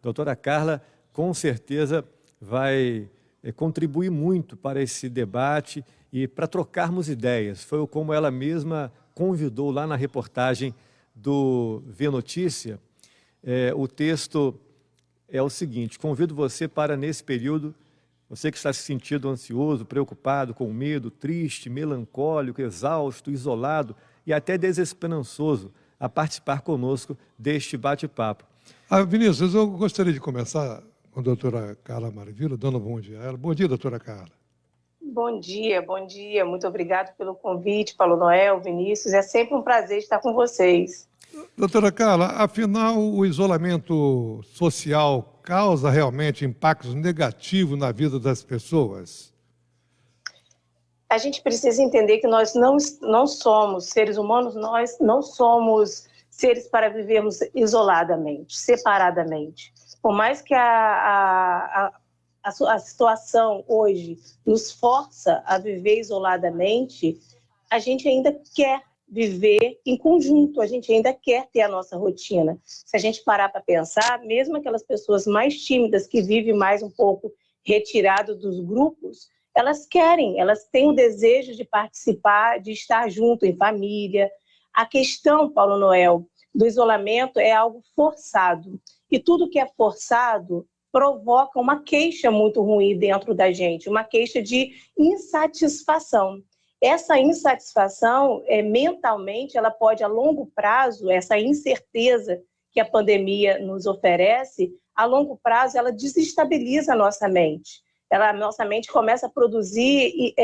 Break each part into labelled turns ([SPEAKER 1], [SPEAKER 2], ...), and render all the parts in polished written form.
[SPEAKER 1] Doutora Carla, com certeza, vai contribuir muito para esse debate e para trocarmos ideias. Foi como ela mesma convidou lá na reportagem do V Notícia. O texto é o seguinte: convido você para, nesse período, você que está se sentindo ansioso, preocupado, com medo, triste, melancólico, exausto, isolado e até desesperançoso, a participar conosco deste bate-papo.
[SPEAKER 2] Vinícius, eu gostaria de começar com a doutora Carla Maravilha, dando um bom dia a ela. Bom dia, doutora Carla.
[SPEAKER 3] Bom dia, bom dia. Muito obrigado pelo convite, Paulo Noel, Vinícius. É sempre um prazer estar com vocês.
[SPEAKER 2] Doutora Carla, afinal, o isolamento social causa realmente impactos negativos na vida das pessoas?
[SPEAKER 3] A gente precisa entender que nós não somos seres humanos, nós não somos seres para vivermos isoladamente, separadamente. Por mais que a situação hoje nos força a viver isoladamente, a gente ainda quer viver em conjunto, a gente ainda quer ter a nossa rotina. Se a gente parar para pensar, mesmo aquelas pessoas mais tímidas que vivem mais um pouco retirado dos grupos, elas têm o desejo de participar, de estar junto em família. A questão, Paulo Noel, do isolamento é algo forçado. E tudo que é forçado provoca uma queixa muito ruim dentro da gente, uma queixa de insatisfação. Essa insatisfação, mentalmente, ela pode, a longo prazo, essa incerteza que a pandemia nos oferece, a longo prazo, ela desestabiliza a nossa mente. A nossa mente começa a produzir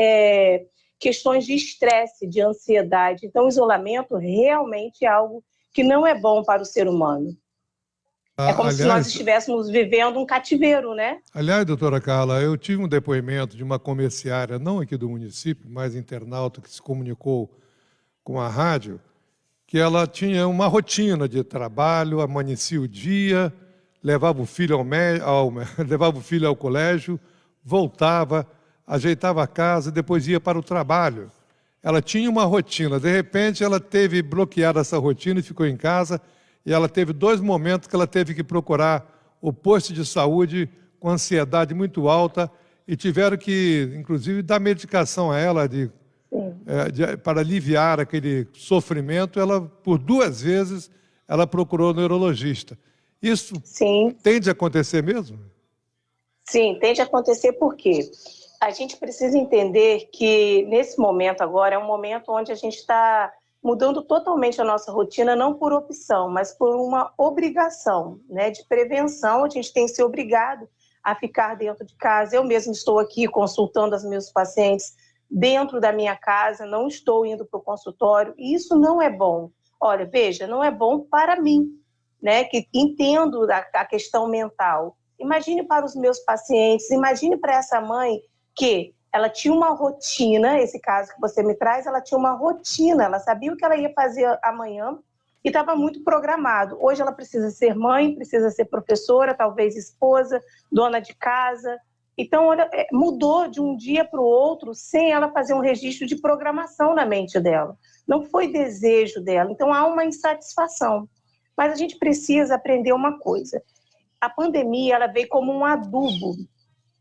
[SPEAKER 3] questões de estresse, de ansiedade. Então, o isolamento realmente é algo que não é bom para o ser humano. É como se nós estivéssemos vivendo um cativeiro, né?
[SPEAKER 2] Aliás, doutora Carla, eu tive um depoimento de uma comerciária, não aqui do município, mas internauta, que se comunicou com a rádio, que ela tinha uma rotina de trabalho, amanhecia o dia, levava o filho levava o filho ao colégio, voltava, ajeitava a casa, depois ia para o trabalho. Ela tinha uma rotina, de repente ela teve bloqueada essa rotina e ficou em casa, e ela teve 2 momentos que ela teve que procurar o posto de saúde com ansiedade muito alta e tiveram que, inclusive, dar medicação a ela para aliviar aquele sofrimento. Ela, por 2 vezes, ela procurou o neurologista. Isso tende a acontecer mesmo?
[SPEAKER 3] Sim, tende a acontecer porque a gente precisa entender que, nesse momento agora, é um momento onde a gente está mudando totalmente a nossa rotina, não por opção, mas por uma obrigação, né, de prevenção. A gente tem que ser obrigado a ficar dentro de casa. Eu mesmo estou aqui consultando os meus pacientes dentro da minha casa, não estou indo para o consultório, e isso não é bom. Olha, veja, não é bom para mim, né, que entendo a questão mental. Imagine para os meus pacientes, imagine para essa mãe que ela tinha uma rotina, esse caso que você me traz, ela tinha uma rotina, ela sabia o que ela ia fazer amanhã e estava muito programado. Hoje ela precisa ser mãe, precisa ser professora, talvez esposa, dona de casa. Então, mudou de um dia para o outro sem ela fazer um registro de programação na mente dela. Não foi desejo dela, então há uma insatisfação. Mas a gente precisa aprender uma coisa. A pandemia ela veio como um adubo.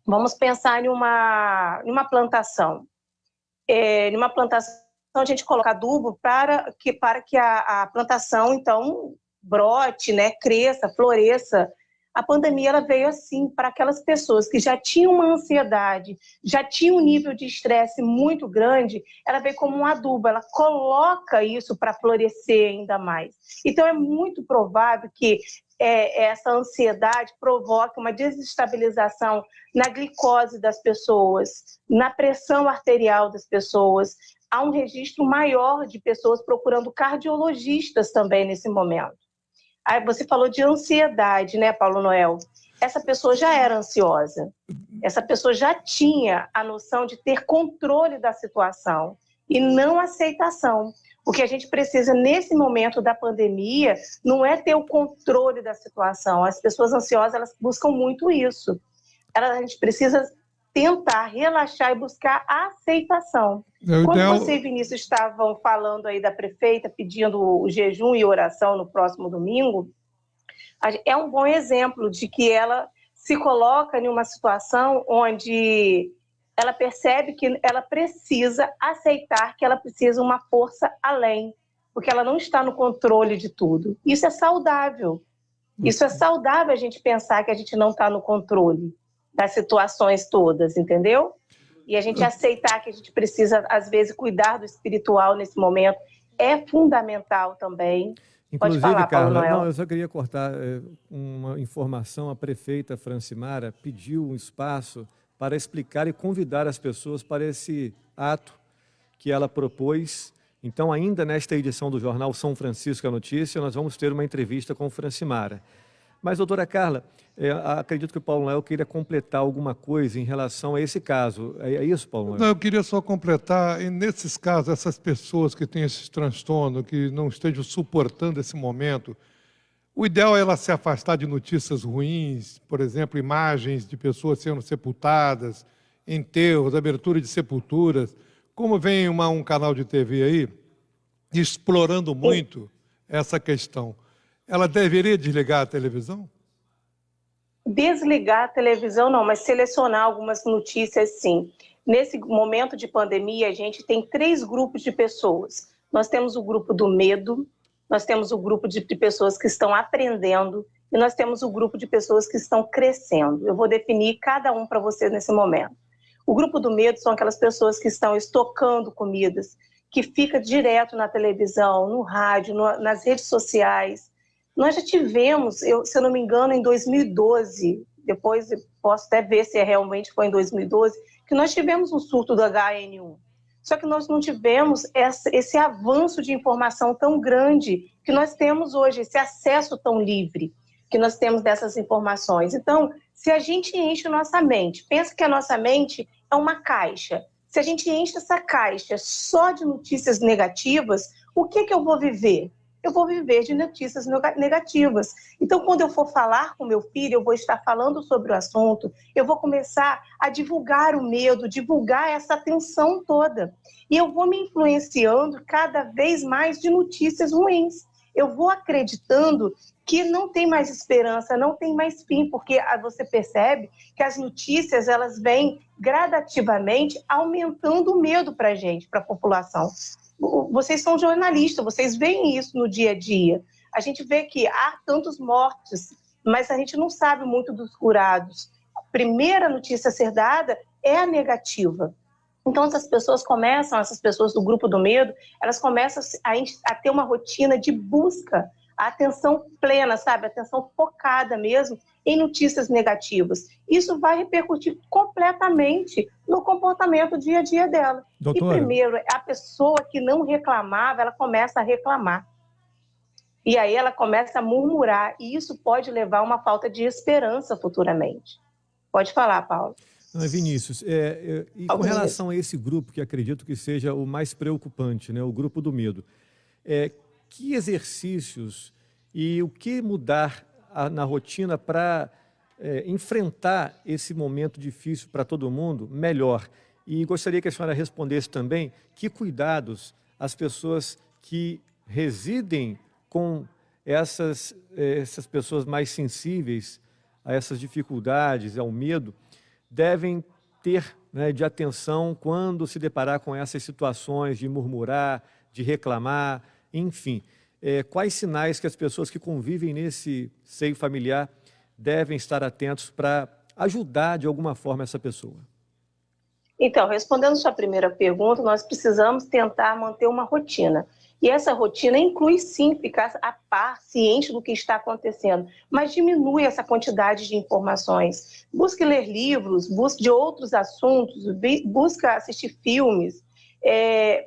[SPEAKER 3] Vamos pensar em uma plantação. Numa plantação, a gente coloca adubo para que a plantação, então, brote, né, cresça, floresça. A pandemia ela veio assim, para aquelas pessoas que já tinham uma ansiedade, já tinham um nível de estresse muito grande, ela veio como um adubo, ela coloca isso para florescer ainda mais. Então, é muito provável que essa ansiedade provoque uma desestabilização na glicose das pessoas, na pressão arterial das pessoas. Há um registro maior de pessoas procurando cardiologistas também nesse momento. Aí você falou de ansiedade, né, Paulo Noel? Essa pessoa já era ansiosa. Essa pessoa já tinha a noção de ter controle da situação e não aceitação. O que a gente precisa nesse momento da pandemia não é ter o controle da situação. As pessoas ansiosas, elas buscam muito isso. A gente precisa tentar relaxar e buscar a aceitação. Quando você e Vinícius estavam falando aí da prefeita pedindo o jejum e oração no próximo domingo, é um bom exemplo de que ela se coloca em uma situação onde ela percebe que ela precisa aceitar que ela precisa uma força além, porque ela não está no controle de tudo. Isso é saudável. Isso é saudável a gente pensar que a gente não está no controle das situações todas, entendeu? E a gente aceitar que a gente precisa, às vezes, cuidar do espiritual nesse momento é fundamental também. Pode
[SPEAKER 1] Inclusive,
[SPEAKER 3] falar, Paulo
[SPEAKER 1] Carla,
[SPEAKER 3] Noel.
[SPEAKER 1] não, eu só queria cortar uma informação. A prefeita Francimara pediu um espaço para explicar e convidar as pessoas para esse ato que ela propôs. Então, ainda nesta edição do jornal São Francisco a Notícia, nós vamos ter uma entrevista com Francimara. Mas, doutora Carla, acredito que o Paulo Noel queira completar alguma coisa em relação a esse caso. É isso, Paulo Noel?
[SPEAKER 2] Não, eu queria só completar, e nesses casos, essas pessoas que têm esse transtorno, que não estejam suportando esse momento, o ideal é ela se afastar de notícias ruins, por exemplo, imagens de pessoas sendo sepultadas, enterros, abertura de sepulturas. Como vem um canal de TV aí, explorando muito essa questão, ela deveria desligar a televisão?
[SPEAKER 3] Desligar a televisão não, mas selecionar algumas notícias sim. Nesse momento de pandemia, a gente tem 3 grupos de pessoas. Nós temos o grupo do medo, nós temos o grupo de pessoas que estão aprendendo e nós temos o grupo de pessoas que estão crescendo. Eu vou definir cada um para você nesse momento. O grupo do medo são aquelas pessoas que estão estocando comidas, que fica direto na televisão, no rádio, nas redes sociais. Nós já tivemos, se eu não me engano, em 2012, depois posso até ver se realmente foi em 2012, que nós tivemos um surto do HN1. Só que nós não tivemos esse avanço de informação tão grande que nós temos hoje, esse acesso tão livre que nós temos dessas informações. Então, se a gente enche nossa mente, pensa que a nossa mente é uma caixa. Se a gente enche essa caixa só de notícias negativas, o que eu vou viver? Eu vou viver de notícias negativas. Então, quando eu for falar com meu filho, eu vou estar falando sobre o assunto, eu vou começar a divulgar o medo, divulgar essa tensão toda. E eu vou me influenciando cada vez mais de notícias ruins. Eu vou acreditando que não tem mais esperança, não tem mais fim, porque você percebe que as notícias elas vêm gradativamente aumentando o medo para a gente, para a população. Vocês são jornalistas, vocês veem isso no dia a dia. A gente vê que há tantos mortos, mas a gente não sabe muito dos curados. A primeira notícia a ser dada é a negativa. Então, essas pessoas do grupo do medo, elas começam a ter uma rotina de busca, a atenção plena, sabe? A atenção focada mesmo em notícias negativas. Isso vai repercutir completamente no comportamento dia a dia dela.
[SPEAKER 1] Doutora.
[SPEAKER 3] E primeiro, a pessoa que não reclamava, ela começa a reclamar. E aí ela começa a murmurar, e isso pode levar a uma falta de esperança futuramente. Pode falar, Paulo.
[SPEAKER 1] Vinícius, e com relação a esse grupo, que acredito que seja o mais preocupante, né, o grupo do medo, que exercícios e o que mudar na rotina para enfrentar esse momento difícil para todo mundo melhor? E gostaria que a senhora respondesse também que cuidados as pessoas que residem com essas pessoas mais sensíveis a essas dificuldades, ao medo, devem ter, né, de atenção quando se deparar com essas situações de murmurar, de reclamar, enfim. Quais sinais que as pessoas que convivem nesse seio familiar devem estar atentos para ajudar de alguma forma essa pessoa?
[SPEAKER 3] Então, respondendo sua primeira pergunta, nós precisamos tentar manter uma rotina. E essa rotina inclui, sim, ficar a par, ciente do que está acontecendo, mas diminui essa quantidade de informações. Busque ler livros, busque de outros assuntos, busque assistir filmes,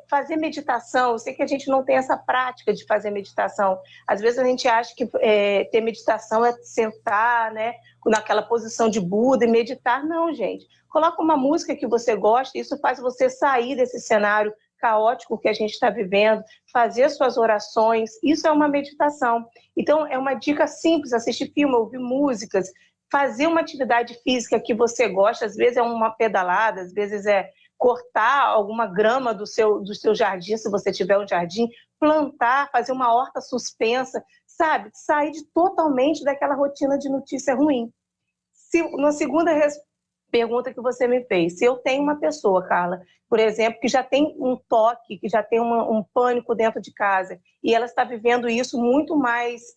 [SPEAKER 3] fazer meditação. Eu sei que a gente não tem essa prática de fazer meditação. Às vezes a gente acha que ter meditação é sentar, né, naquela posição de Buda e meditar. Não, gente. Coloca uma música que você gosta, isso faz você sair desse cenário caótico que a gente está vivendo, fazer suas orações, isso é uma meditação. Então, é uma dica simples, assistir filme, ouvir músicas, fazer uma atividade física que você gosta, às vezes é uma pedalada, às vezes é cortar alguma grama do seu jardim, se você tiver um jardim, plantar, fazer uma horta suspensa, sabe, sair totalmente daquela rotina de notícia ruim. Na segunda pergunta que você me fez, se eu tenho uma pessoa, Carla, por exemplo, que já tem um toque, que já tem um pânico dentro de casa, e ela está vivendo isso muito mais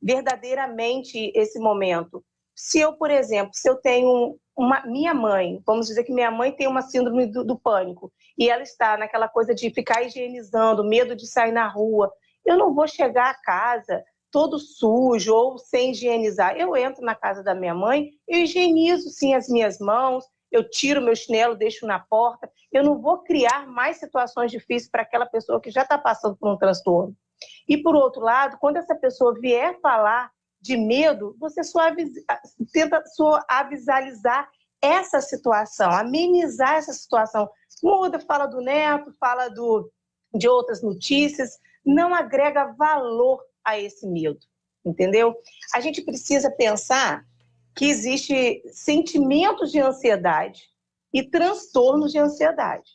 [SPEAKER 3] verdadeiramente esse momento. Se eu, por exemplo, se eu tenho minha mãe, vamos dizer que minha mãe tem uma síndrome do pânico, e ela está naquela coisa de ficar higienizando, medo de sair na rua, eu não vou chegar a casa todo sujo ou sem higienizar. Eu entro na casa da minha mãe, eu higienizo sim as minhas mãos, eu tiro meu chinelo, deixo na porta. Eu não vou criar mais situações difíceis para aquela pessoa que já está passando por um transtorno. E, por outro lado, quando essa pessoa vier falar de medo, você tenta suavizar essa situação, amenizar essa situação. Muda, fala do neto, fala de outras notícias, não agrega valor a esse medo, entendeu? A gente precisa pensar que existe sentimentos de ansiedade e transtornos de ansiedade.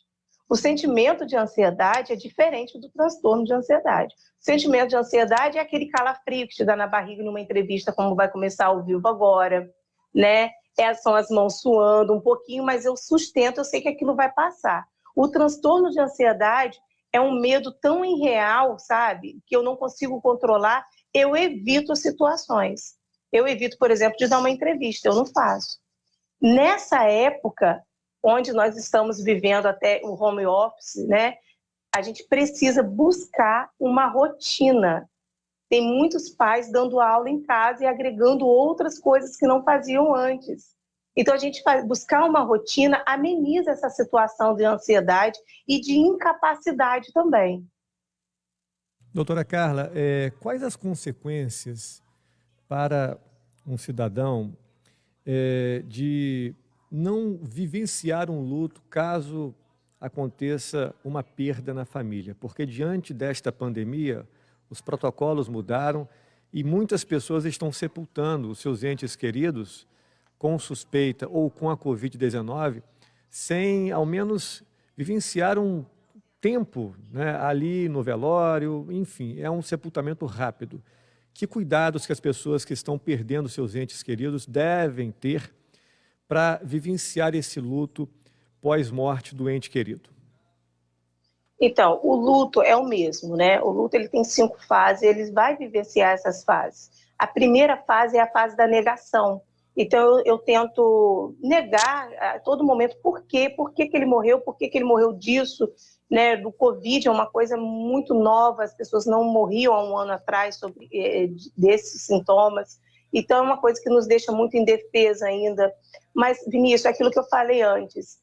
[SPEAKER 3] O sentimento de ansiedade é diferente do transtorno de ansiedade. O sentimento de ansiedade é aquele calafrio que te dá na barriga numa entrevista, como vai começar ao vivo agora, né? São as mãos suando um pouquinho, mas eu sustento, eu sei que aquilo vai passar. O transtorno de ansiedade é um medo tão irreal, sabe? Que eu não consigo controlar, eu evito situações. Eu evito, por exemplo, de dar uma entrevista, eu não faço. Nessa época, onde nós estamos vivendo até o home office, né? A gente precisa buscar uma rotina. Tem muitos pais dando aula em casa e agregando outras coisas que não faziam antes. Então, a gente buscar uma rotina ameniza essa situação de ansiedade e de incapacidade também.
[SPEAKER 1] Doutora Carla, quais as consequências para um cidadão de não vivenciar um luto caso aconteça uma perda na família? Porque diante desta pandemia, os protocolos mudaram e muitas pessoas estão sepultando os seus entes queridos com suspeita ou com a Covid-19, sem ao menos vivenciar um tempo, né, ali no velório, enfim, é um sepultamento rápido. Que cuidados que as pessoas que estão perdendo seus entes queridos devem ter para vivenciar esse luto pós-morte do ente querido?
[SPEAKER 3] Então, o luto é o mesmo, né? O luto ele tem 5 fases, ele vai vivenciar essas fases. A primeira fase é a fase da negação. Então, eu tento negar a todo momento por quê que ele morreu, por que ele morreu disso, né? Do Covid é uma coisa muito nova, as pessoas não morriam há um ano atrás desses sintomas. Então, é uma coisa que nos deixa muito indefesa ainda. Mas, Vinícius, é aquilo que eu falei antes,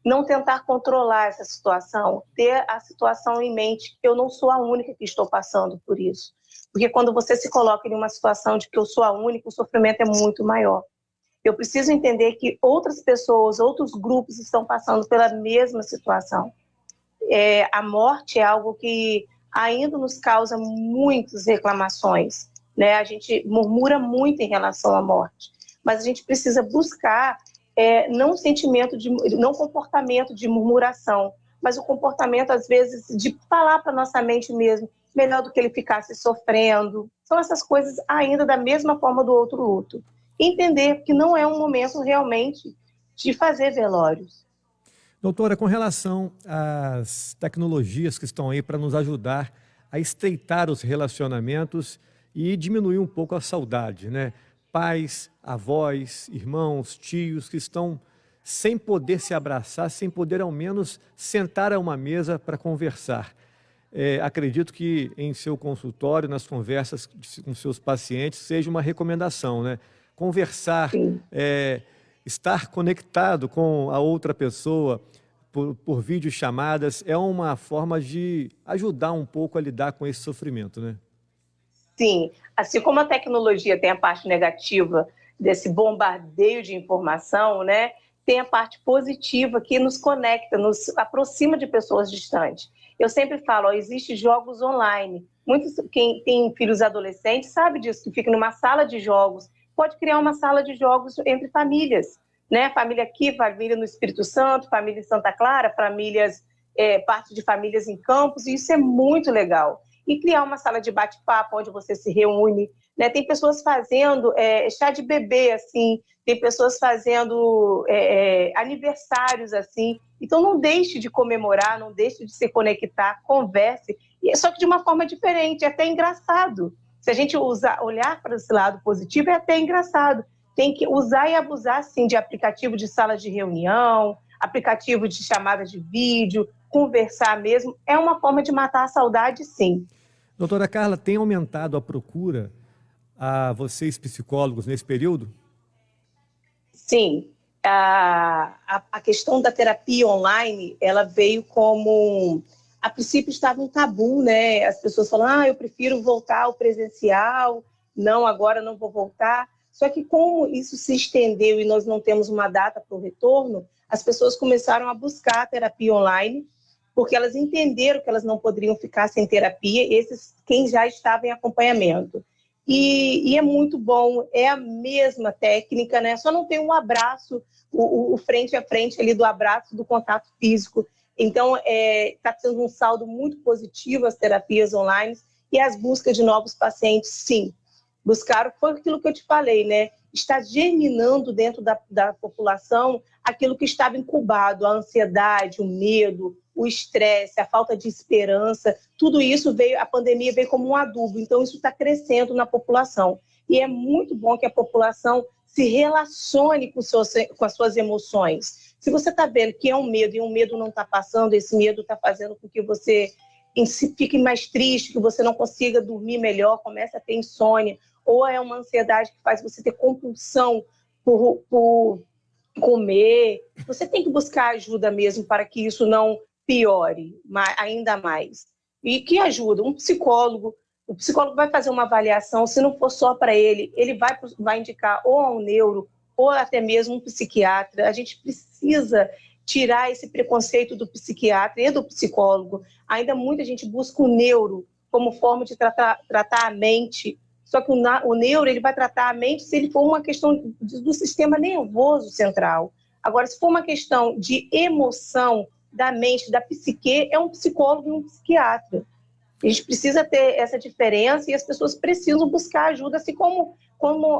[SPEAKER 3] não tentar controlar essa situação, ter a situação em mente, que eu não sou a única que estou passando por isso. Porque quando você se coloca em uma situação de que eu sou a única, o sofrimento é muito maior. Eu preciso entender que outras pessoas, outros grupos estão passando pela mesma situação. A morte é algo que ainda nos causa muitas reclamações, né? A gente murmura muito em relação à morte, mas a gente precisa buscar não comportamento de murmuração, mas o comportamento, às vezes, de falar para nossa mente mesmo, melhor do que ele ficasse sofrendo. São essas coisas ainda da mesma forma do outro luto. Entender que não é um momento realmente de fazer velórios.
[SPEAKER 1] Doutora, com relação às tecnologias que estão aí para nos ajudar a estreitar os relacionamentos e diminuir um pouco a saudade, né? Pais, avós, irmãos, tios que estão sem poder se abraçar, sem poder ao menos sentar a uma mesa para conversar. Acredito que em seu consultório, nas conversas com seus pacientes, seja uma recomendação, né? Conversar, estar conectado com a outra pessoa por videochamadas é uma forma de ajudar um pouco a lidar com esse sofrimento, né?
[SPEAKER 3] Sim, assim como a tecnologia tem a parte negativa desse bombardeio de informação, né? Tem a parte positiva que nos conecta, nos aproxima de pessoas distantes. Eu sempre falo, existem jogos online. Quem tem filhos adolescentes sabe disso, que fica numa sala de jogos. Pode criar uma sala de jogos entre famílias, né? Família aqui, família no Espírito Santo, família em Santa Clara, parte de famílias em Campos, e isso é muito legal. e criar uma sala de bate-papo onde você se reúne, né? Tem pessoas fazendo chá de bebê, assim, tem pessoas fazendo aniversários, assim. Então, não deixe de comemorar, não deixe de se conectar, converse, só que de uma forma diferente, é até engraçado. Se a gente olhar para esse lado positivo, é até engraçado. Tem que usar e abusar, sim, de aplicativo de sala de reunião, aplicativo de chamada de vídeo, conversar mesmo. É uma forma de matar a saudade, sim.
[SPEAKER 1] Doutora Carla, tem aumentado a procura a vocês psicólogos nesse período?
[SPEAKER 3] Sim. A questão da terapia online, ela veio como... A princípio estava um tabu, né? As pessoas falam, eu prefiro voltar ao presencial, não, agora não vou voltar. Só que como isso se estendeu e nós não temos uma data para o retorno, as pessoas começaram a buscar a terapia online, porque elas entenderam que elas não poderiam ficar sem terapia, quem já estava em acompanhamento. E é muito bom, é a mesma técnica, né? Só não tem um abraço, o frente a frente ali do abraço, do contato físico. Então, está tendo um saldo muito positivo as terapias online e as buscas de novos pacientes, sim. Buscaram, foi aquilo que eu te falei, né? Está germinando dentro da população aquilo que estava incubado, a ansiedade, o medo, o estresse, a falta de esperança, tudo isso a pandemia veio como um adubo, então isso está crescendo na população. E é muito bom que a população se relacione com as suas emoções. Se você está vendo que é um medo e um medo não está passando, esse medo está fazendo com que você fique mais triste, que você não consiga dormir melhor, comece a ter insônia, ou é uma ansiedade que faz você ter compulsão por comer, você tem que buscar ajuda mesmo para que isso não piore ainda mais. E que ajuda? Um psicólogo. O psicólogo vai fazer uma avaliação, se não for só para ele vai indicar ou a um neuro, ou até mesmo um psiquiatra. A gente precisa tirar esse preconceito do psiquiatra e do psicólogo. Ainda muita gente busca o neuro como forma de tratar a mente. Só que o neuro ele vai tratar a mente se ele for uma questão do sistema nervoso central. Agora, se for uma questão de emoção da mente, da psique, é um psicólogo e um psiquiatra. A gente precisa ter essa diferença e as pessoas precisam buscar ajuda, assim como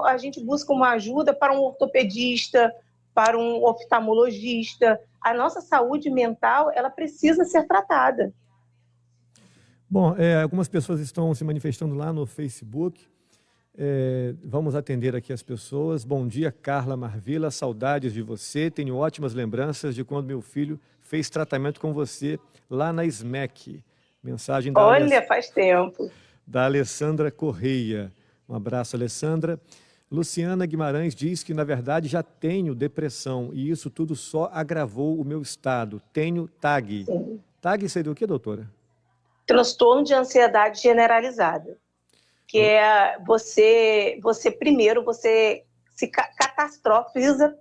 [SPEAKER 3] a gente busca uma ajuda para um ortopedista, para um oftalmologista. A nossa saúde mental, ela precisa ser tratada.
[SPEAKER 1] Bom, algumas pessoas estão se manifestando lá no Facebook. Vamos atender aqui as pessoas. Bom dia, Carla Marvila, saudades de você. Tenho ótimas lembranças de quando meu filho fez tratamento com você lá na SMEC. Mensagem
[SPEAKER 3] faz tempo.
[SPEAKER 1] Da Alessandra Correia. Um abraço, Alessandra. Luciana Guimarães diz que, na verdade, já tenho depressão e isso tudo só agravou o meu estado. Tenho TAG.
[SPEAKER 3] Sim.
[SPEAKER 1] TAG seria o quê, doutora?
[SPEAKER 3] Transtorno de ansiedade generalizada. Que é você primeiro, você se catastrofiza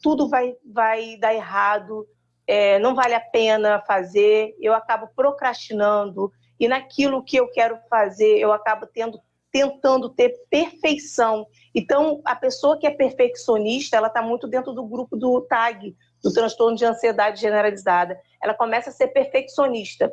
[SPEAKER 3] tudo vai dar errado, não vale a pena fazer, eu acabo procrastinando, e naquilo que eu quero fazer, eu acabo tentando ter perfeição. Então, a pessoa que é perfeccionista, ela está muito dentro do grupo do TAG, do transtorno de ansiedade generalizada. Ela começa a ser perfeccionista.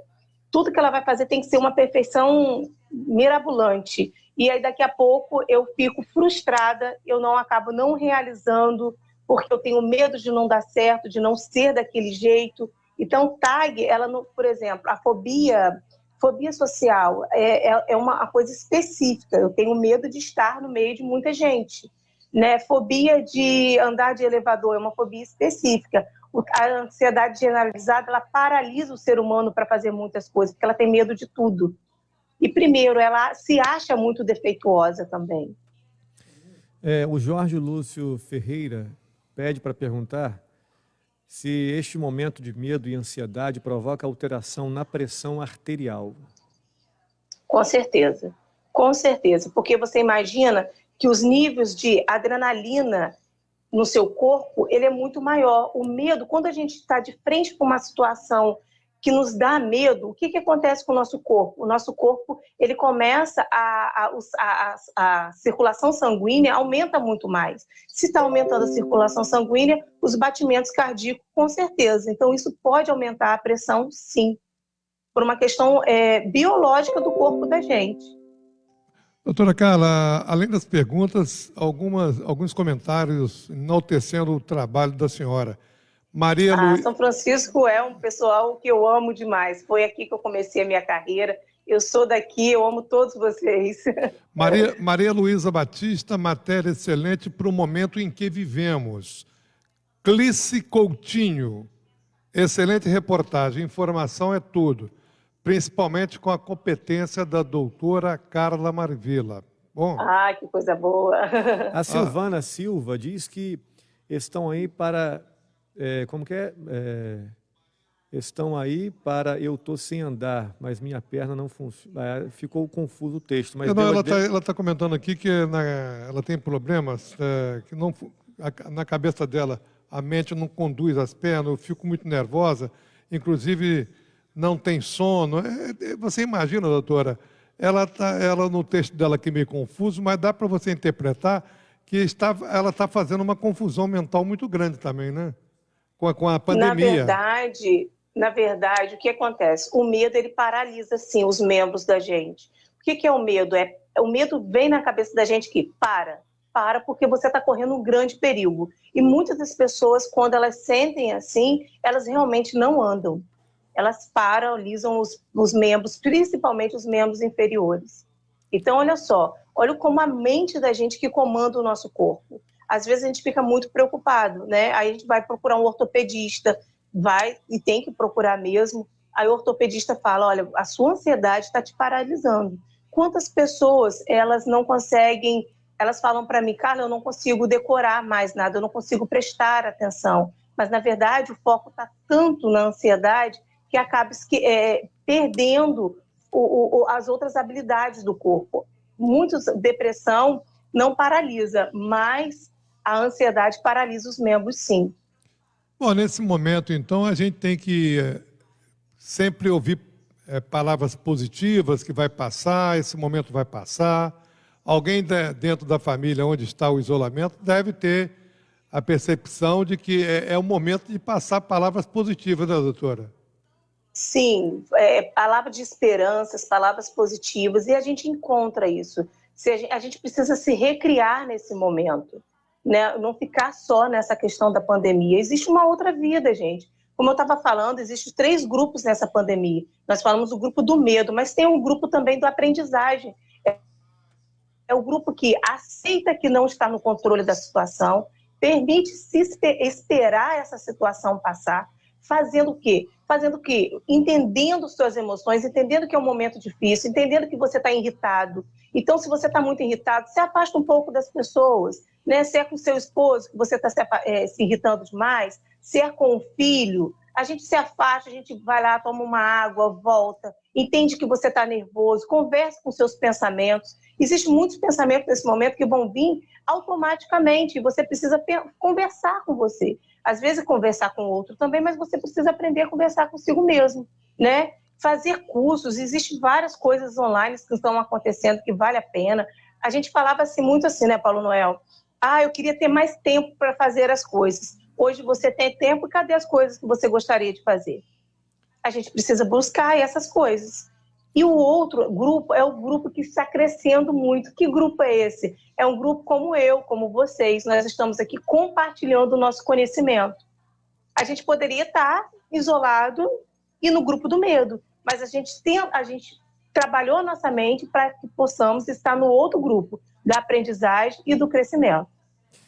[SPEAKER 3] Tudo que ela vai fazer tem que ser uma perfeição mirabolante. E aí, daqui a pouco, eu fico frustrada, eu acabo não realizando, porque eu tenho medo de não dar certo, de não ser daquele jeito. Então, TAG, por exemplo, a fobia social é uma coisa específica. Eu tenho medo de estar no meio de muita gente. Né? Fobia de andar de elevador é uma fobia específica. A ansiedade generalizada, ela paralisa o ser humano para fazer muitas coisas, porque ela tem medo de tudo. E, primeiro, ela se acha muito defeituosa também.
[SPEAKER 1] O Jorge Lúcio Ferreira pede para perguntar se este momento de medo e ansiedade provoca alteração na pressão arterial.
[SPEAKER 3] Com certeza, porque você imagina que os níveis de adrenalina no seu corpo, ele é muito maior. O medo, quando a gente está de frente com uma situação que nos dá medo, o que acontece com o nosso corpo? O nosso corpo, ele começa a circulação sanguínea aumenta muito mais. Se está aumentando a circulação sanguínea, os batimentos cardíacos, com certeza. Então, isso pode aumentar a pressão, sim. por uma questão biológica do corpo da gente.
[SPEAKER 2] Doutora Carla, além das perguntas, alguns comentários enaltecendo o trabalho da senhora.
[SPEAKER 3] São Francisco é um pessoal que eu amo demais. Foi aqui que eu comecei a minha carreira. Eu sou daqui, eu amo todos vocês.
[SPEAKER 2] Maria Luísa Batista, matéria excelente para o momento em que vivemos. Clíce Coutinho, excelente reportagem. Informação é tudo, principalmente com a competência da doutora Carla Marvila. Bom,
[SPEAKER 3] que coisa boa.
[SPEAKER 1] A Silvana Silva diz que estão aí para... estão aí para eu estou sem andar, mas minha perna não funciona. Ficou confuso o texto. Mas
[SPEAKER 2] ela está comentando aqui que ela tem problemas, que não, na cabeça dela a mente não conduz as pernas, eu fico muito nervosa, inclusive não tem sono. Você imagina, doutora, ela no texto dela aqui meio confuso, mas dá para você interpretar que ela está fazendo uma confusão mental muito grande também, né? Com a pandemia.
[SPEAKER 3] Na verdade, o que acontece? O medo, ele paralisa, sim, os membros da gente. O que é o medo? O medo vem na cabeça da gente que para porque você está correndo um grande perigo. E muitas das pessoas, quando elas sentem assim, elas realmente não andam. Elas paralisam os membros, principalmente os membros inferiores. Então, olha só, olha como a mente da gente que comanda o nosso corpo. Às vezes a gente fica muito preocupado, né? Aí a gente vai procurar um ortopedista, e tem que procurar mesmo. Aí o ortopedista fala, olha, a sua ansiedade está te paralisando. Quantas pessoas, elas não conseguem, elas falam para mim, Carla, eu não consigo decorar mais nada, eu não consigo prestar atenção. Mas, na verdade, o foco está tanto na ansiedade que acaba perdendo as outras habilidades do corpo. Depressão não paralisa, mas a ansiedade paralisa os membros, sim.
[SPEAKER 2] Bom, nesse momento, então, a gente tem que sempre ouvir palavras positivas, que vai passar, esse momento vai passar. Alguém dentro da família onde está o isolamento deve ter a percepção de que é o momento de passar palavras positivas, né, doutora?
[SPEAKER 3] Sim, palavras de esperanças, palavras positivas, e a gente encontra isso. A gente precisa se recriar nesse momento. Né? Não ficar só nessa questão da pandemia. Existe uma outra vida, gente. Como eu estava falando, existem 3 grupos nessa pandemia. Nós falamos do grupo do medo, mas tem um grupo também do aprendizagem. É o grupo que aceita que não está no controle da situação, permite-se esperar essa situação passar, fazendo o quê? Entendendo suas emoções, entendendo que é um momento difícil, entendendo que você está irritado. Então, se você está muito irritado, se afasta um pouco das pessoas, né? Se é com seu esposo, que você está se irritando demais, se é com o filho, a gente se afasta, a gente vai lá, toma uma água, volta, entende que você está nervoso, conversa com seus pensamentos. Existem muitos pensamentos nesse momento que vão vir automaticamente, e você precisa conversar com você. Às vezes conversar com o outro também, mas você precisa aprender a conversar consigo mesmo, né? Fazer cursos, existem várias coisas online que estão acontecendo que vale a pena. A gente falava muito assim, né, Paulo Noel? Eu queria ter mais tempo para fazer as coisas. Hoje você tem tempo, e cadê as coisas que você gostaria de fazer? A gente precisa buscar essas coisas. E o outro grupo é o grupo que está crescendo muito. Que grupo é esse? É um grupo como eu, como vocês. Nós estamos aqui compartilhando o nosso conhecimento. A gente poderia estar isolado e no grupo do medo, mas a gente trabalhou a nossa mente para que possamos estar no outro grupo, da aprendizagem e do crescimento.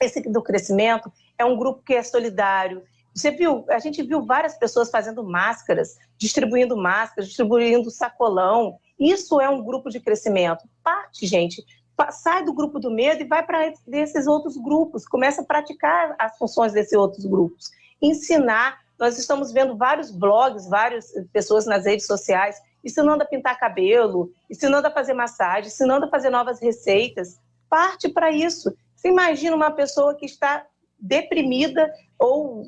[SPEAKER 3] Esse do crescimento é um grupo que é solidário. A gente viu várias pessoas fazendo máscaras, distribuindo sacolão. Isso é um grupo de crescimento. Gente, sai do grupo do medo e vai para desses outros grupos. Começa a praticar as funções desses outros grupos. Ensinar. Nós estamos vendo vários blogs, várias pessoas nas redes sociais ensinando a pintar cabelo, ensinando a fazer massagem, ensinando a fazer novas receitas. Parte para isso. Você imagina uma pessoa que está deprimida ou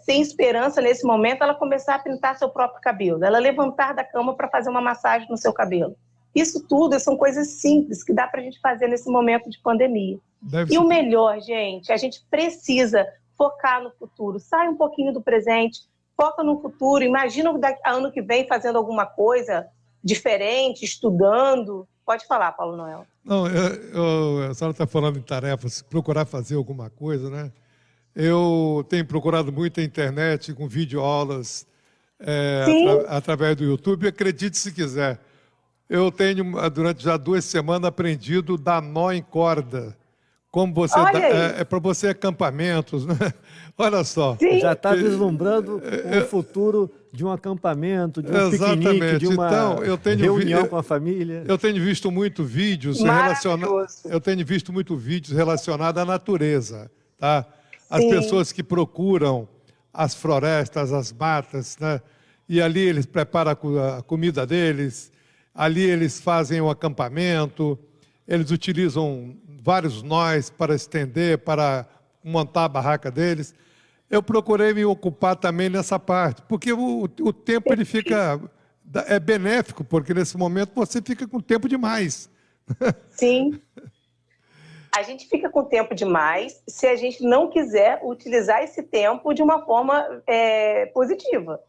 [SPEAKER 3] sem esperança nesse momento, ela começar a pintar seu próprio cabelo, ela levantar da cama para fazer uma massagem no seu cabelo. Isso tudo são coisas simples que dá para a gente fazer nesse momento de pandemia. E o melhor, gente, a gente precisa focar no futuro. Sai um pouquinho do presente, foca no futuro, imagina ano que vem fazendo alguma coisa diferente, estudando. Pode falar, Paulo Noel.
[SPEAKER 2] Não, a senhora está falando em tarefas, procurar fazer alguma coisa, né? Eu tenho procurado muito a internet com videoaulas através do YouTube. Acredite se quiser. Eu tenho, durante já 2 semanas, aprendido a dar nó em corda. Como você para você acampamentos, né? Olha só.
[SPEAKER 3] Sim.
[SPEAKER 1] Já está vislumbrando o futuro de um acampamento, de um piquenique, de uma reunião com a família.
[SPEAKER 2] Eu tenho visto muito vídeos relacionados à natureza, tá? As pessoas que procuram as florestas, as matas, né? E ali eles preparam a comida deles, ali eles fazem o acampamento, eles utilizam vários nós para estender, para montar a barraca deles. Eu procurei me ocupar também nessa parte, porque o tempo ele é benéfico, porque nesse momento você fica com tempo demais.
[SPEAKER 3] Sim. A gente fica com tempo demais se a gente não quiser utilizar esse tempo de uma forma positiva,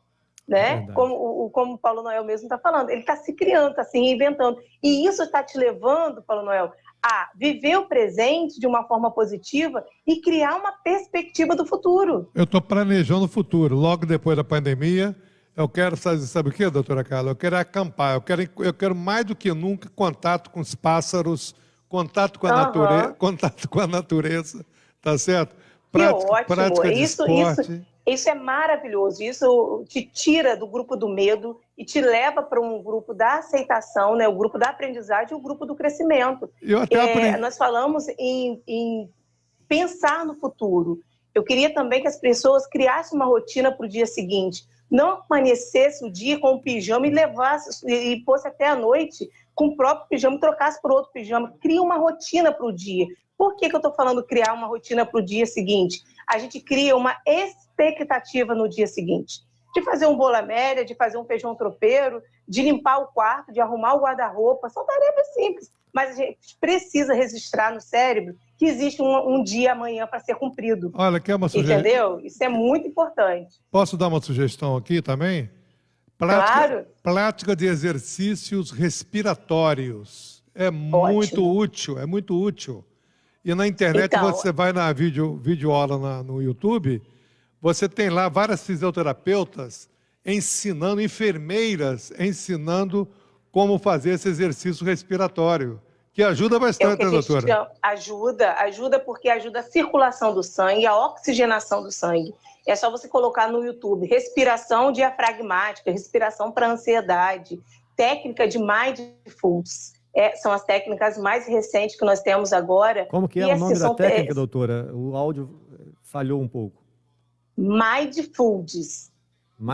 [SPEAKER 3] né? Como o Paulo Noel mesmo está falando. Ele está se criando, está se reinventando. E isso está te levando, Paulo Noel, a viver o presente de uma forma positiva e criar uma perspectiva do futuro.
[SPEAKER 2] Eu estou planejando o futuro. Logo depois da pandemia, eu quero, sabe o que, doutora Carla? Eu quero acampar. Eu quero mais do que nunca contato com os pássaros, contato com a natureza, tá certo? Prática de esporte.
[SPEAKER 3] Isso é maravilhoso, isso te tira do grupo do medo e te leva para um grupo da aceitação, né? O grupo da aprendizagem e o grupo do crescimento. Nós falamos em pensar no futuro. Eu queria também que as pessoas criassem uma rotina para o dia seguinte, não amanhecesse o dia com o pijama e levasse e fosse até a noite com o próprio pijama e trocasse por outro pijama. Cria uma rotina para o dia. Por que eu estou falando criar uma rotina para o dia seguinte? A gente cria uma expectativa no dia seguinte, de fazer um bola média, de fazer um feijão tropeiro, de limpar o quarto, de arrumar o guarda-roupa. São tarefas simples, mas a gente precisa registrar no cérebro que existe um dia amanhã para ser cumprido.
[SPEAKER 2] Olha, quer uma sugestão?
[SPEAKER 3] Entendeu? Isso é muito importante.
[SPEAKER 2] Posso dar uma sugestão aqui também?
[SPEAKER 3] Claro.
[SPEAKER 2] Prática de exercícios respiratórios. É muito útil, é muito útil. E na internet, você vai na videoaula no YouTube, você tem lá várias fisioterapeutas ensinando, enfermeiras ensinando como fazer esse exercício respiratório, que ajuda bastante, né, doutora?
[SPEAKER 3] Ajuda porque ajuda a circulação do sangue, a oxigenação do sangue. É só você colocar no YouTube, respiração diafragmática, respiração para ansiedade, técnica de Mindfulness. São as técnicas mais recentes que nós temos agora.
[SPEAKER 1] Como que é o nome da técnica, doutora? O áudio falhou um pouco.
[SPEAKER 3] Mindfulness.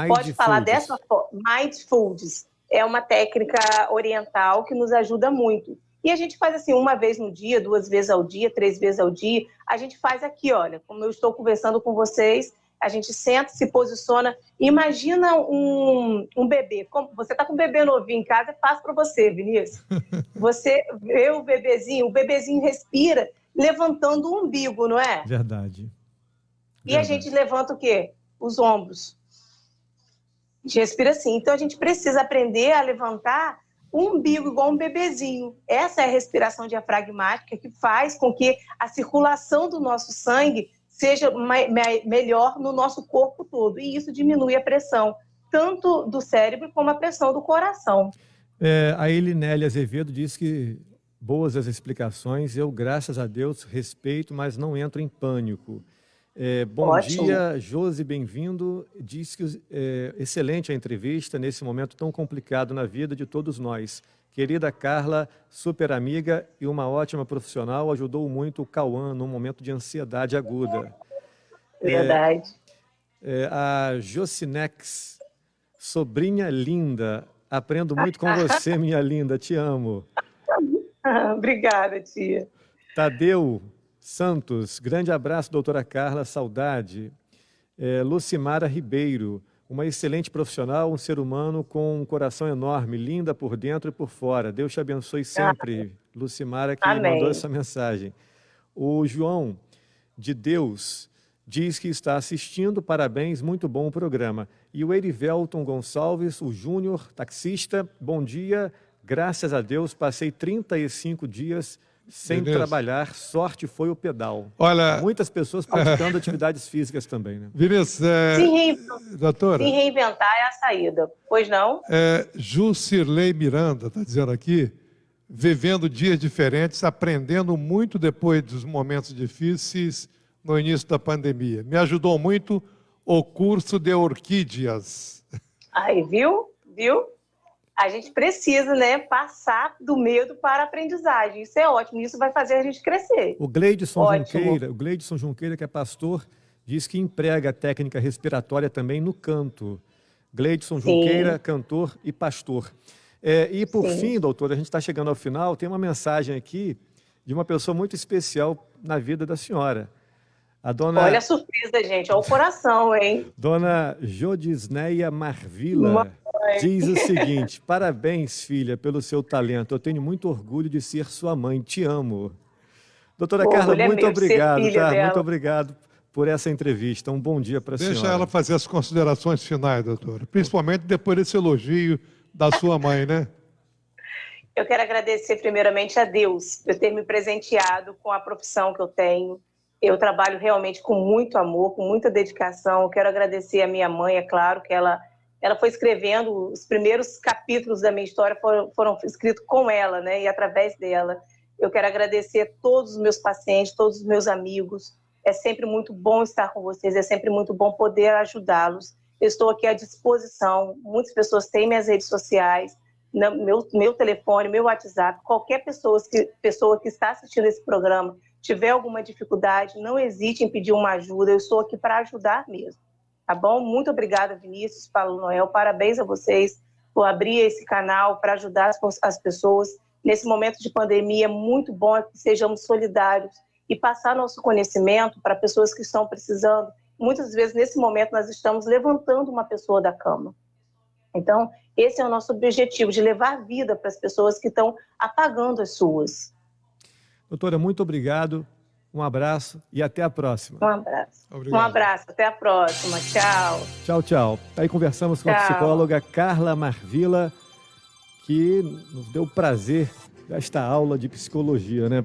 [SPEAKER 3] Pode falar dessa forma. Mindfulness é uma técnica oriental que nos ajuda muito. E a gente faz assim, 1 vez no dia, 2 vezes ao dia, 3 vezes ao dia. A gente faz aqui, olha, como eu estou conversando com vocês, a gente senta, se posiciona. Imagina um bebê. Você está com um bebê novinho em casa, é fácil para você, Vinícius. Você vê o bebezinho respira levantando o umbigo, não é?
[SPEAKER 1] Verdade.
[SPEAKER 3] E a gente levanta o quê? Os ombros. A gente respira assim. Então, a gente precisa aprender a levantar o umbigo igual um bebezinho. Essa é a respiração diafragmática que faz com que a circulação do nosso sangue seja melhor no nosso corpo todo. E isso diminui a pressão, tanto do cérebro como a pressão do coração.
[SPEAKER 1] A Elinélia Azevedo disse que boas as explicações, eu, graças a Deus, respeito, mas não entro em pânico. Bom
[SPEAKER 3] Ótimo.
[SPEAKER 1] dia, Josi, bem-vindo. Diz que excelente a entrevista nesse momento tão complicado na vida de todos nós. Querida Carla, super amiga e uma ótima profissional, ajudou muito o Cauã num momento de ansiedade aguda.
[SPEAKER 3] Verdade.
[SPEAKER 1] A Jocinex, sobrinha linda, aprendo muito com você, minha linda, te amo.
[SPEAKER 3] Obrigada, tia.
[SPEAKER 1] Tadeu Santos, grande abraço, doutora Carla, saudade. Lucimara Ribeiro, uma excelente profissional, um ser humano com um coração enorme, linda por dentro e por fora. Deus te abençoe sempre. Lucimara que
[SPEAKER 3] Amém.
[SPEAKER 1] mandou essa mensagem. O João de Deus diz que está assistindo, parabéns, muito bom o programa. E o Erivelton Gonçalves, o Júnior, taxista, bom dia, graças a Deus, passei 35 dias sem trabalhar, sorte foi o pedal.
[SPEAKER 2] Olha,
[SPEAKER 1] muitas pessoas praticando atividades físicas também, né?
[SPEAKER 2] Vinícius, doutora,
[SPEAKER 3] se reinventar é a saída, pois não?
[SPEAKER 2] Jucirlei Miranda está dizendo aqui, vivendo dias diferentes, aprendendo muito depois dos momentos difíceis no início da pandemia. Me ajudou muito o curso de orquídeas.
[SPEAKER 3] Aí, viu? A gente precisa, né, passar do medo para a aprendizagem. Isso é ótimo, isso vai fazer a gente crescer.
[SPEAKER 1] O Gleidson Junqueira, que é pastor, diz que emprega a técnica respiratória também no canto. Gleidson Junqueira, cantor e pastor. E por fim, doutora, a gente está chegando ao final, tem uma mensagem aqui de uma pessoa muito especial na vida da senhora.
[SPEAKER 3] Olha a surpresa, gente, olha o coração, hein?
[SPEAKER 1] Dona Jodisneia Marvila diz o seguinte: parabéns, filha, pelo seu talento. Eu tenho muito orgulho de ser sua mãe. Te amo. Doutora Carla, muito obrigado, tá? Muito obrigado por essa entrevista. Um bom dia para a senhora.
[SPEAKER 2] Deixa ela fazer as considerações finais, doutora. Principalmente depois desse elogio da sua mãe, né?
[SPEAKER 3] Eu quero agradecer primeiramente a Deus por ter me presenteado com a profissão que eu tenho. Eu trabalho realmente com muito amor, com muita dedicação. Eu quero agradecer a minha mãe, é claro, que ela foi escrevendo, os primeiros capítulos da minha história foram escritos com ela, né? E através dela. Eu quero agradecer a todos os meus pacientes, todos os meus amigos. É sempre muito bom estar com vocês, é sempre muito bom poder ajudá-los. Eu estou aqui à disposição. Muitas pessoas têm minhas redes sociais, meu telefone, meu WhatsApp. Qualquer pessoa que está assistindo esse programa tiver alguma dificuldade, não hesite em pedir uma ajuda. Eu estou aqui para ajudar mesmo. Tá bom? Muito obrigada, Vinícius, Paulo Noel. Parabéns a vocês por abrir esse canal para ajudar as pessoas. Nesse momento de pandemia, é muito bom que sejamos solidários e passar nosso conhecimento para pessoas que estão precisando. Muitas vezes, nesse momento, nós estamos levantando uma pessoa da cama. Então, esse é o nosso objetivo, de levar vida para as pessoas que estão apagando as suas.
[SPEAKER 1] Doutora, muito obrigado. Um abraço e até a próxima.
[SPEAKER 3] Um abraço.
[SPEAKER 2] Obrigado.
[SPEAKER 3] Um abraço, até a próxima. Tchau.
[SPEAKER 1] Tchau, tchau. Aí conversamos com a psicóloga Carla Marvila, que nos deu o prazer desta aula de psicologia, né?